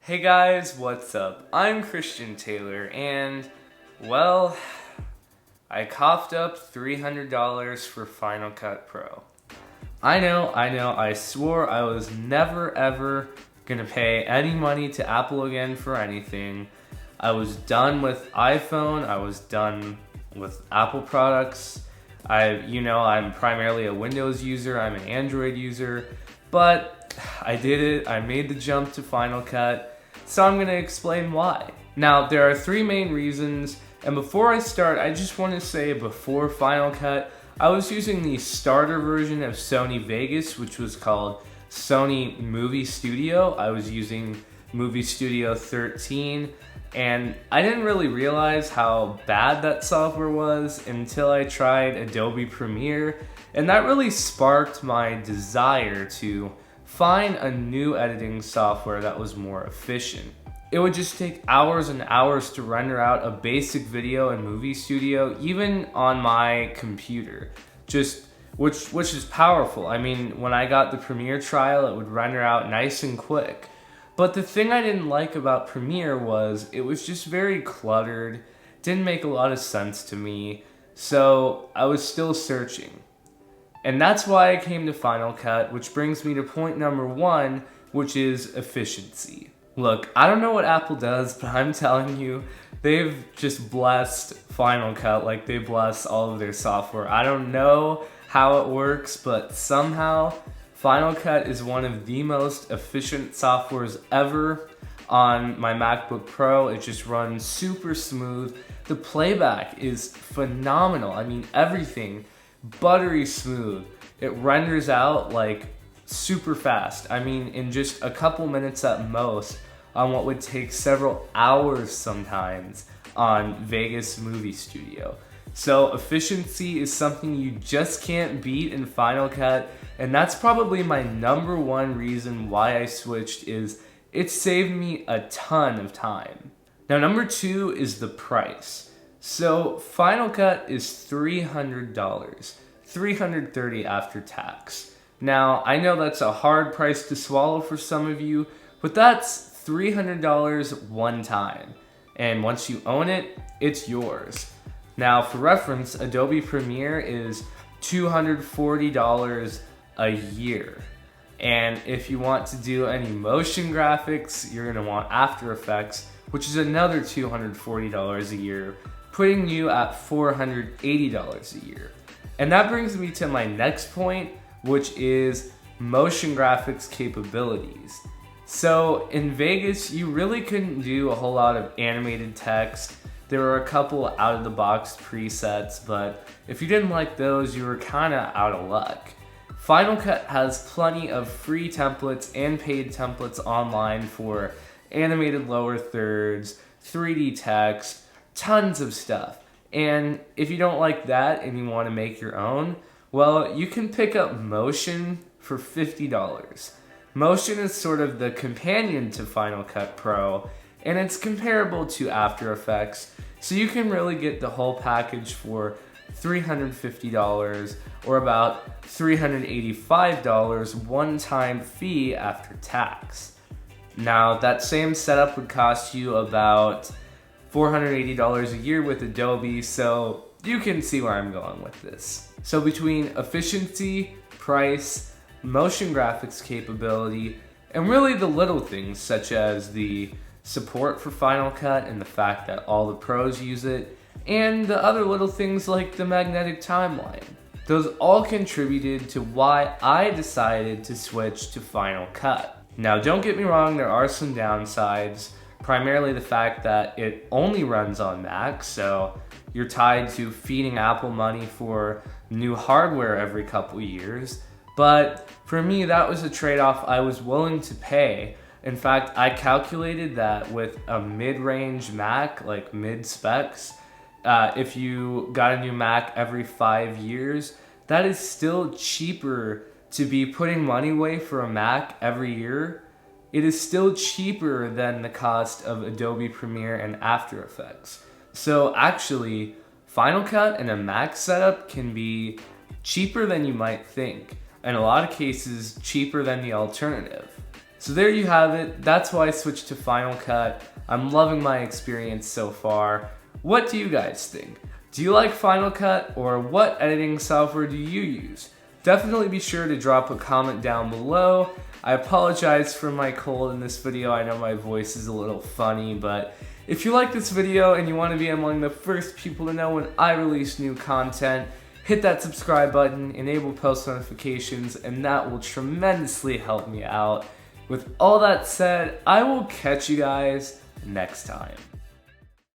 Hey guys, what's up? I'm Christian Taylor and, well, I coughed up $300 for Final Cut Pro. I know, I swore I was never ever gonna pay any money to Apple again for anything. I was done with iPhone, I was done with Apple products. I'm primarily a Windows user, I'm an Android user, but I did it, I made the jump to Final Cut, so I'm gonna explain why. Now, there are three main reasons, and before I start, I just want to say before Final Cut, I was using the starter version of Sony Vegas, which was called Sony Movie Studio. I was using Movie Studio 13, and I didn't really realize how bad that software was until I tried Adobe Premiere, and that really sparked my desire to find a new editing software that was more efficient. It would just take hours and hours to render out a basic video in Movie Studio, even on my computer, which is powerful. I mean, when I got the Premiere trial, it would render out nice and quick. But the thing I didn't like about Premiere was it was just very cluttered, didn't make a lot of sense to me, so I was still searching. And that's why I came to Final Cut, which brings me to point number one, which is efficiency. Look, I don't know what Apple does, but I'm telling you, they've just blessed Final Cut like they bless all of their software. I don't know how it works, but somehow Final Cut is one of the most efficient softwares ever on my MacBook Pro. It just runs super smooth. The playback is phenomenal. I mean, everything buttery smooth. It renders out like super fast. I mean, in just a couple minutes at most, on what would take several hours sometimes on Vegas Movie Studio. So efficiency is something you just can't beat in Final Cut, and that's probably my number one reason why I switched. Is it saved me a ton of time. Now, number two is the price. So Final Cut is $300, $330 after tax. Now, I know that's a hard price to swallow for some of you, but that's $300 one time. And once you own it, it's yours. Now, for reference, Adobe Premiere is $240 a year. And if you want to do any motion graphics, you're gonna want After Effects, which is another $240 a year, putting you at $480 a year. And that brings me to my next point, which is motion graphics capabilities. So in Vegas, you really couldn't do a whole lot of animated text. There were a couple out-of-the-box presets, but if you didn't like those, you were kinda out of luck. Final Cut has plenty of free templates and paid templates online for animated lower thirds, 3D text, tons of stuff. And if you don't like that and you want to make your own, well, you can pick up Motion for $50. Motion is sort of the companion to Final Cut Pro, and it's comparable to After Effects, so you can really get the whole package for $350 or about $385 one-time fee after tax. Now, that same setup would cost you about $480 a year with Adobe, so you can see where I'm going with this. So between efficiency, price, motion graphics capability, and really the little things such as the support for Final Cut and the fact that all the pros use it, and the other little things like the magnetic timeline, those all contributed to why I decided to switch to Final Cut. Now, don't get me wrong, there are some downsides. Primarily the fact that it only runs on Mac, so you're tied to feeding Apple money for new hardware every couple years. But for me, that was a trade-off I was willing to pay. In fact, I calculated that with a mid-range Mac, like mid-specs, if you got a new Mac every 5 years, that is still cheaper to be putting money away for a Mac every year. It is still cheaper than the cost of Adobe Premiere and After Effects. So actually, Final Cut and a Mac setup can be cheaper than you might think. In a lot of cases, cheaper than the alternative. So there you have it. That's why I switched to Final Cut. I'm loving my experience so far. What do you guys think? Do you like Final Cut, or what editing software do you use? Definitely be sure to drop a comment down below. I apologize for my cold in this video. I know my voice is a little funny, but if you like this video and you want to be among the first people to know when I release new content, hit that subscribe button, enable post notifications, and that will tremendously help me out. With all that said, I will catch you guys next time.